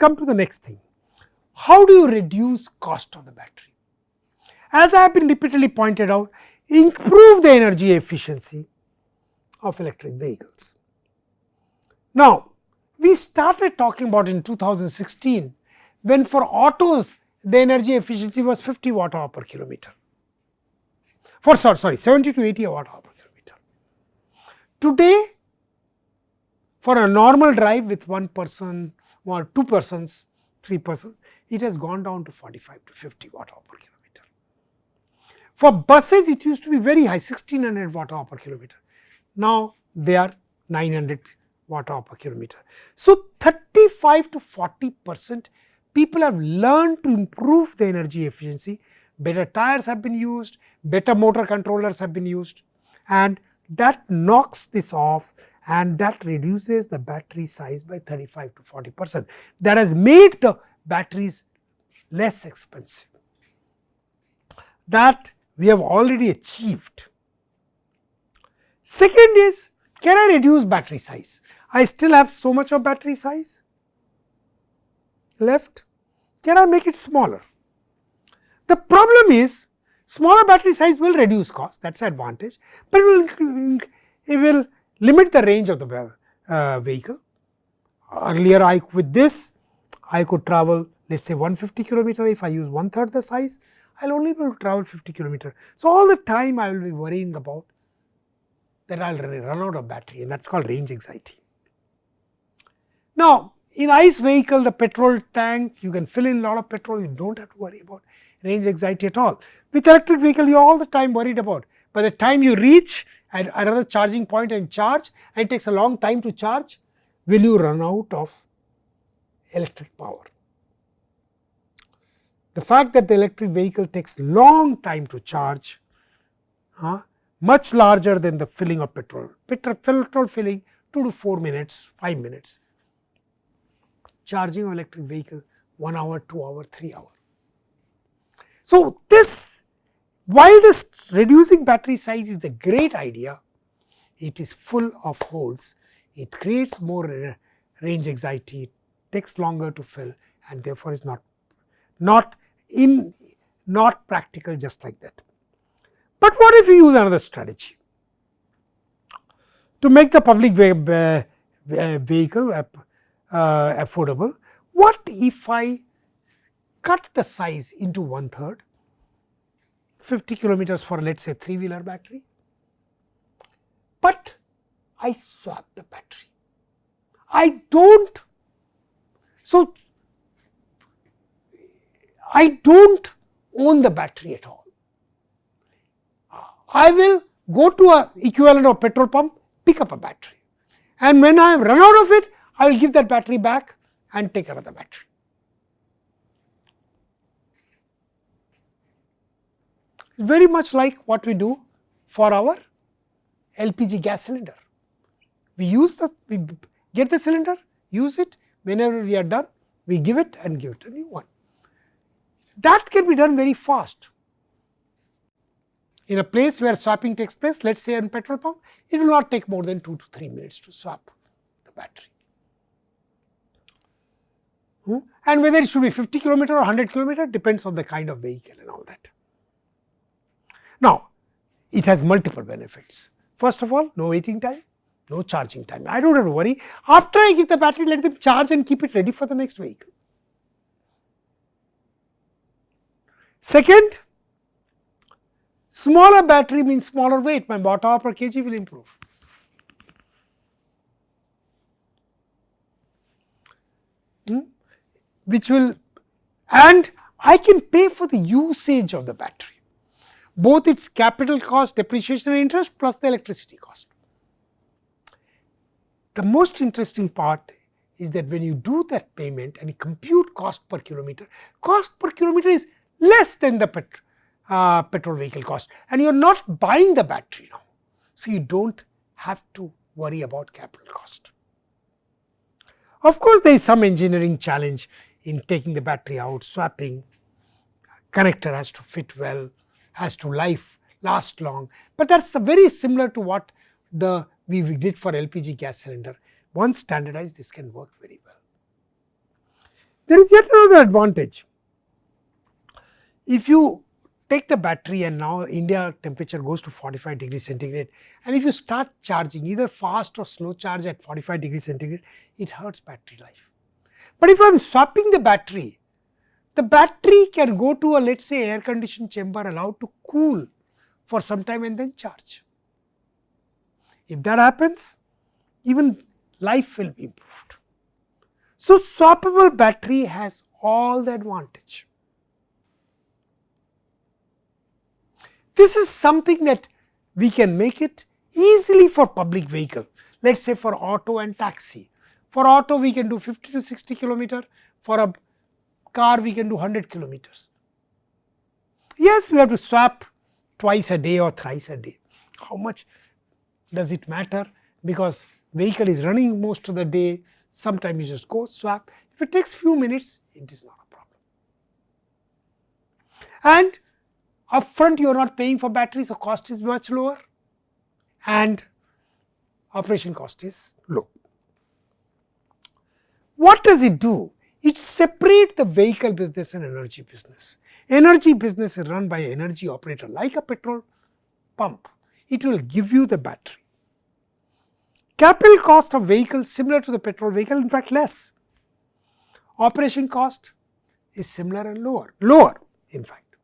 come to the next thing. How do you reduce cost of the battery? As I have been repeatedly pointed out, improve the energy efficiency of electric vehicles. Now, we started talking about in 2016, when for autos the energy efficiency was 50 watt hour per kilometer, for 70 to 80 watt hour per kilometer. Today, for a normal drive with one person or two persons, three persons, it has gone down to 45 to 50 watt hour per kilometer. For buses, it used to be very high, 1600 watt hour per kilometer. Now they are 900 watt hour per kilometer. So 35 to 40% people have learned to improve the energy efficiency. Better tires have been used, better motor controllers have been used, and that knocks this off, and that reduces the battery size by 35 to 40%. That has made the batteries less expensive. That we have already achieved. Second is, can I reduce battery size? I still have so much of battery size left. Can I make it smaller? The problem is, smaller battery size will reduce cost, that is advantage, but it will limit the range of the vehicle. Earlier with this I could travel, let us say 150 kilometer. If I use 1/3 the size, I will only be able to travel 50 kilometer. So, all the time I will be worrying about that I will run out of battery, and that is called range anxiety. Now, in ICE vehicle, the petrol tank, you can fill in a lot of petrol, you do not have to worry about range anxiety at all. With electric vehicle, you are all the time worried about, by the time you reach at another charging point and charge, and it takes a long time to charge, will you run out of electric power? The fact that the electric vehicle takes long time to charge, much larger than the filling of petrol. Petrol filling 2 to 4 minutes, 5 minutes. Charging of electric vehicle 1 hour, 2 hour, 3 hour. So, this, while this reducing battery size is a great idea, it is full of holes. It creates more range anxiety, it takes longer to fill, and therefore is not practical just like that. But what if we use another strategy to make the public vehicle affordable? What if I cut the size into 1/3, 50 kilometers for, let us say, 3-wheeler battery, but I swap the battery. I don't own the battery at all. I will go to a equivalent of petrol pump, pick up a battery, and when I have run out of it, I will give that battery back and take another battery. Very much like what we do for our LPG gas cylinder. We get the cylinder, use it, whenever we are done, we give it and give it a new one. That can be done very fast. In a place where swapping takes place, let us say in petrol pump, it will not take more than 2 to 3 minutes to swap the battery. And whether it should be 50 kilometer or 100 kilometer depends on the kind of vehicle and all that. Now, it has multiple benefits. First of all, no waiting time, no charging time. I do not have to worry. After I give the battery, let them charge and keep it ready for the next vehicle. Second, smaller battery means smaller weight, my watt hour per kg will improve. Which will, and I can pay for the usage of the battery, both its capital cost, depreciation and interest, plus the electricity cost. The most interesting part is that when you do that payment and you compute cost per kilometer is less than the petrol vehicle cost, and you are not buying the battery now. So, you do not have to worry about capital cost. Of course, there is some engineering challenge in taking the battery out, swapping, connector has to fit well, has to last long, but that is very similar to what we did for LPG gas cylinder. Once standardized, this can work very well. There is yet another advantage. If you take the battery and now India temperature goes to 45 degrees centigrade, and if you start charging either fast or slow charge at 45 degrees centigrade, it hurts battery life. But if I am swapping the battery can go to a, let us say, air conditioned chamber allowed to cool for some time and then charge. If that happens, even life will be improved. So, swappable battery has all the advantage. This is something that we can make it easily for public vehicle, let us say for auto and taxi. For auto we can do 50 to 60 kilometer, for a car we can do 100 kilometers. Yes, we have to swap twice a day or thrice a day. How much does it matter? Because vehicle is running most of the day, sometimes you just go swap. If it takes few minutes, it is not a problem. And upfront you are not paying for battery, so cost is much lower and operation cost is low. What does it do? It separates the vehicle business and energy business. Energy business is run by an energy operator like a petrol pump. It will give you the battery. Capital cost of vehicle similar to the petrol vehicle, in fact less. Operation cost is similar and lower in fact.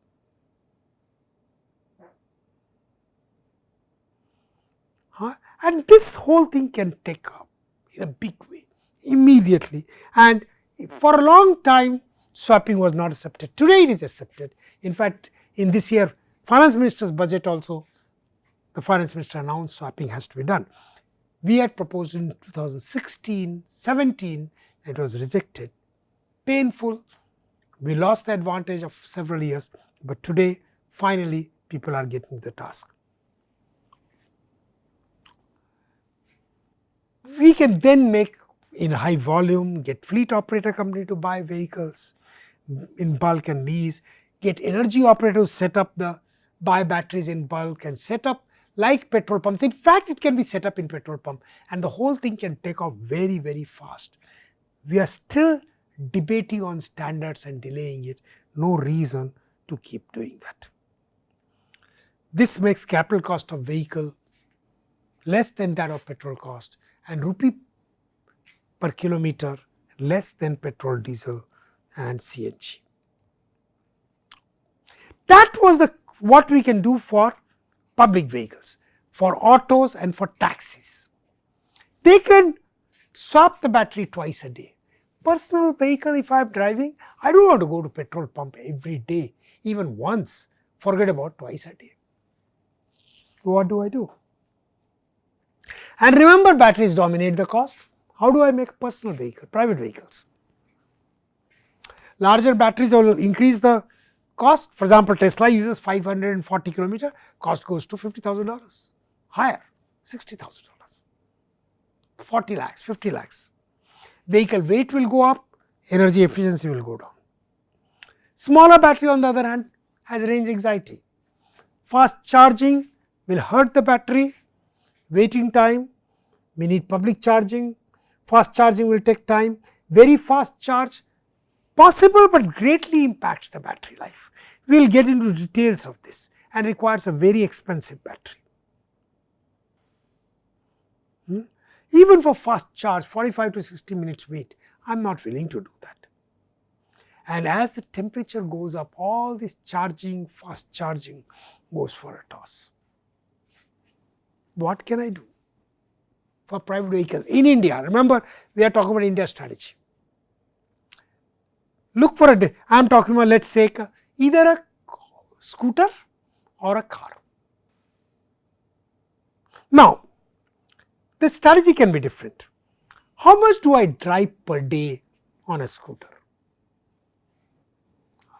And this whole thing can take up in a big way immediately, and for a long time swapping was not accepted. Today it is accepted. In fact, in this year finance minister's budget also, the finance minister announced swapping has to be done. We had proposed in 2016, 17, it was rejected. Painful, we lost the advantage of several years, but today finally people are getting the task. We can then make in high volume, get fleet operator company to buy vehicles in bulk and lease, get energy operators set up buy batteries in bulk and set up like petrol pumps. In fact, it can be set up in petrol pump and the whole thing can take off very, very fast. We are still debating on standards and delaying it, no reason to keep doing that. This makes capital cost of vehicle less than that of petrol cost and rupee per kilometer less than petrol, diesel and CNG. That was what we can do for public vehicles, for autos and for taxis. They can swap the battery twice a day. Personal vehicle, if I am driving, I don't want to go to petrol pump every day, even once, forget about twice a day. What do I do? And remember, batteries dominate the cost. How do I make personal vehicle, private vehicles? Larger batteries will increase the cost. For example, Tesla uses 540 kilometer, cost goes to $50,000, higher, $60,000, 40 lakhs, 50 lakhs. Vehicle weight will go up, energy efficiency will go down. Smaller battery on the other hand has range anxiety. Fast charging will hurt the battery, waiting time, we need public charging, fast charging will take time, very fast charge possible but greatly impacts the battery life. We will get into details of this and requires a very expensive battery. Even for fast charge 45 to 60 minutes wait, I am not willing to do that. And as the temperature goes up, all this charging, fast charging goes for a toss. What can I do for private vehicles in India? Remember, we are talking about India strategy. Look for I am talking about, let us say, either a scooter or a car. Now, the strategy can be different. How much do I drive per day on a scooter?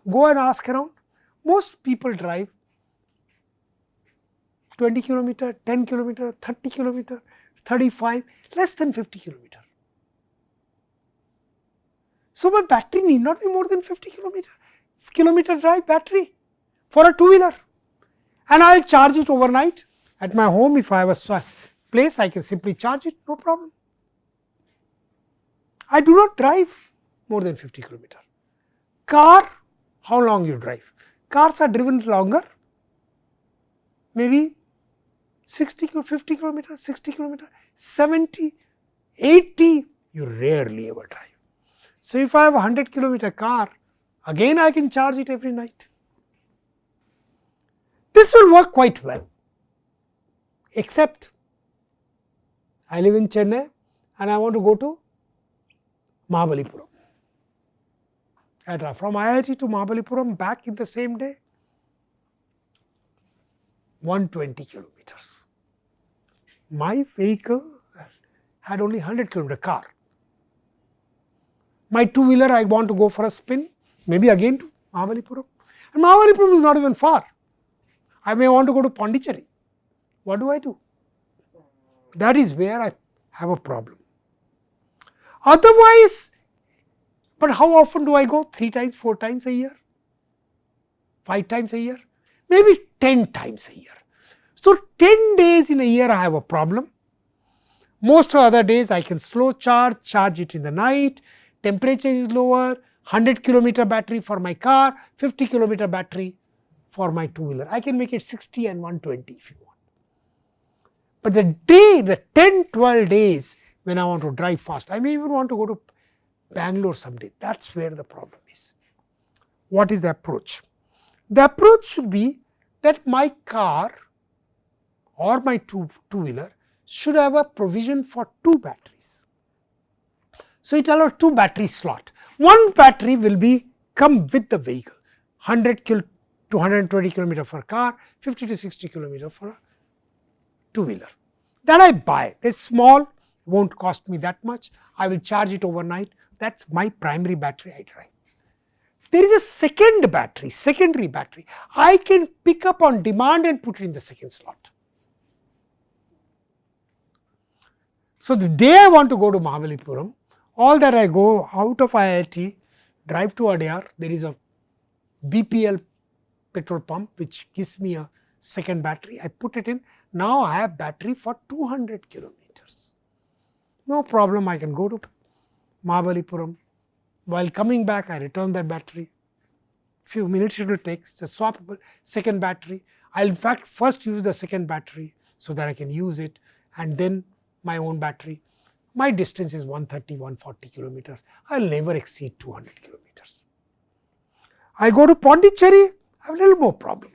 Go and ask around. Most people drive 20 kilometer, 10 kilometer, 30 kilometer, 35, less than 50 kilometer. So, my battery need not be more than 50 kilometer drive battery for a two-wheeler, and I will charge it overnight at my home. If I have a place, I can simply charge it, no problem. I do not drive more than 50 kilometer. Car, how long you drive? Cars are driven longer, maybe 60 50 kilometers, 60 kilometers, 70, 80, you rarely ever drive. So, if I have a 100-kilometer car, again I can charge it every night. This will work quite well, except I live in Chennai and I want to go to Mahabalipuram. From IIT to Mahabalipuram back in the same day, 120 kilometers. My vehicle had only 100-kilometer car. My two-wheeler, I want to go for a spin, maybe again to Mahabalipuram. And Mahabalipuram is not even far. I may want to go to Pondicherry. What do? That is where I have a problem. Otherwise, but how often do I go? 3 times, 4 times a year? 5 times a year? Maybe 10 times a year. So, 10 days in a year I have a problem. Most other days I can slow charge it in the night, temperature is lower, 100-kilometer battery for my car, 50-kilometer battery for my two-wheeler. I can make it 60 and 120 if you want. But the 10-12 days when I want to drive fast, I may even want to go to Bangalore someday. That is where the problem is. What is the approach? The approach should be that my car or my two-wheeler should have a provision for 2 batteries. So, it allows 2 battery slot. One battery will come with the vehicle, 100 to 120 kilometer for car, 50 to 60 kilometer for a two-wheeler. That I buy. It is small, won't cost me that much. I will charge it overnight. That is my primary battery I drive. There is a secondary battery. I can pick up on demand and put it in the second slot. So, the day I want to go to Mahabalipuram, all that I go out of IIT, drive to Adyar, there is a BPL petrol pump which gives me a second battery. I put it in. Now, I have battery for 200 kilometers. No problem, I can go to Mahabalipuram. While coming back, I return that battery. Few minutes it will take. It's a swappable second battery. I will in fact first use the second battery so that I can use it, and then my own battery. My distance is 130, 140 kilometers. I will never exceed 200 kilometers. I go to Pondicherry, I have a little more problem.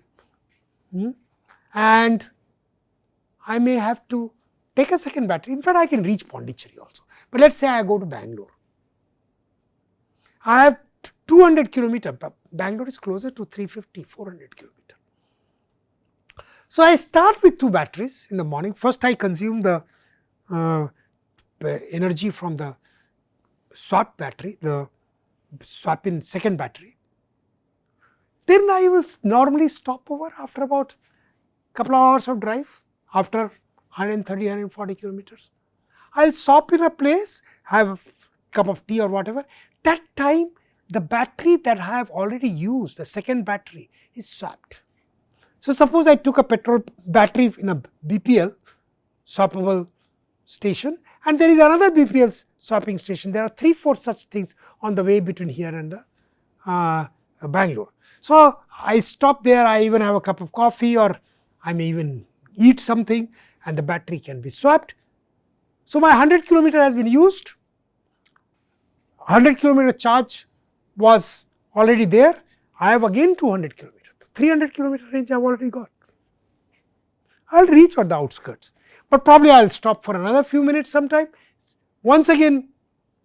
And I may have to take a second battery. In fact, I can reach Pondicherry also. But let us say I go to Bangalore. I have 200 kilometers, but Bangalore is closer to 350, 400 kilometers. So, I start with 2 batteries in the morning. First, I consume the energy from the swap battery, the swap in second battery. Then I will normally stop over after about couple of hours of drive, after 130, 140 kilometers. I will stop in a place, have a cup of tea or whatever. That time the battery that I have already used, the second battery, is swapped. So, suppose I took a petrol battery in a BPL swappable station, and there is another BPL swapping station. There are 3-4 such things on the way between here and the Bangalore. So, I stop there, I even have a cup of coffee, or I may even eat something, and the battery can be swapped. So, my 100 kilometer has been used, 100 kilometer charge was already there. I have again 200 kilometers, 300 kilometer range I have already got. I will reach on the outskirts, but probably I will stop for another few minutes sometime. Once again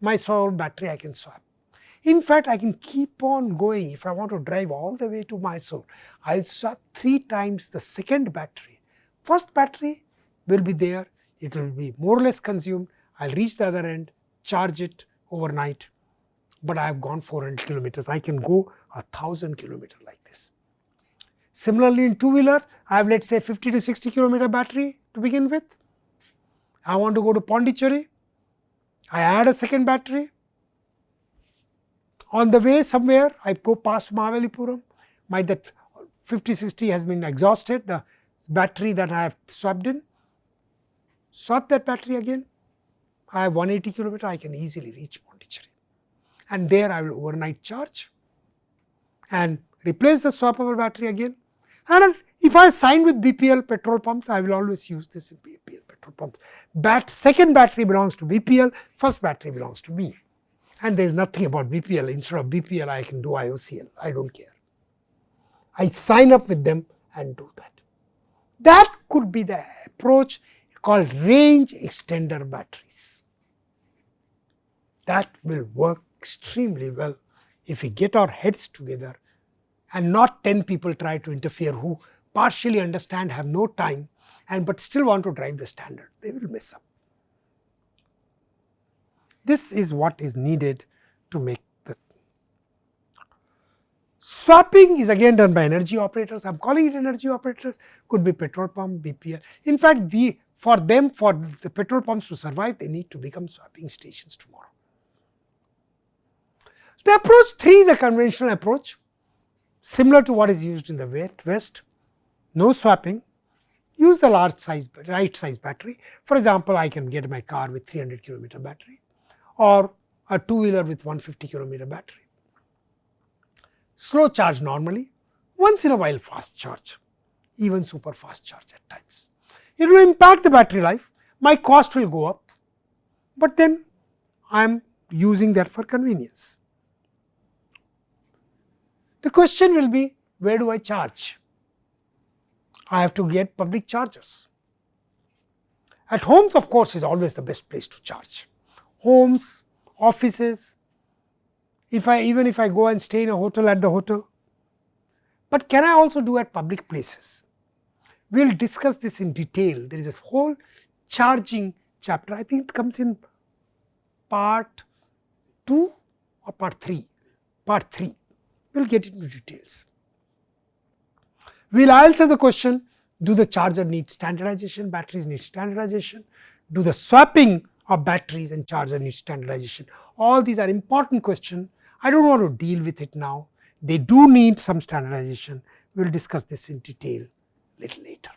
my small battery I can swap. In fact, I can keep on going. If I want to drive all the way to Mysore, I will swap 3 times the second battery. First battery will be there, it will be more or less consumed. I will reach the other end, charge it overnight, but I have gone 400 kilometers. I can go 1000 kilometers like this. Similarly, in two-wheeler, I have let us say 50 to 60 kilometer battery to begin with. I want to go to Pondicherry, I add a second battery. On the way somewhere, I go past Mahabalipuram, that 50-60 has been exhausted, the battery that I have swapped in, swap that battery again, I have 180 kilometer, I can easily reach Pondicherry. And there I will overnight charge, and replace the swappable battery again. And if I sign with BPL petrol pumps, I will always use this in BPL petrol pumps. Second battery belongs to BPL, first battery belongs to me. And there is nothing about BPL. Instead of BPL, I can do IOCL. I don't care. I sign up with them and do that. That could be the approach called range extender batteries. That will work extremely well if we get our heads together and not 10 people try to interfere who partially understand, have no time, and but still want to drive the standard. They will mess up. This is what is needed to make the swapping is again done by energy operators. I am calling it energy operators, could be petrol pump, BPL. In fact, for the petrol pumps to survive, they need to become swapping stations tomorrow. The approach 3 is a conventional approach, similar to what is used in the West. No swapping, use the right size battery. For example, I can get my car with 300 kilometer battery or a two-wheeler with 150 kilometer battery. Slow charge normally, once in a while fast charge, even super fast charge at times. It will impact the battery life, my cost will go up, but then I am using that for convenience. The question will be, where do I charge? I have to get public chargers. At homes, of course, is always the best place to charge. Homes, offices, even if I go and stay in a hotel, at the hotel. But can I also do at public places? We will discuss this in detail. There is a whole charging chapter. I think it comes in part 2 or part 3. Part 3. We will get into details. We will answer the question, do the charger need standardization, batteries need standardization, do the swapping of batteries and charger need standardization. All these are important questions. I do not want to deal with it now. They do need some standardization. We will discuss this in detail little later.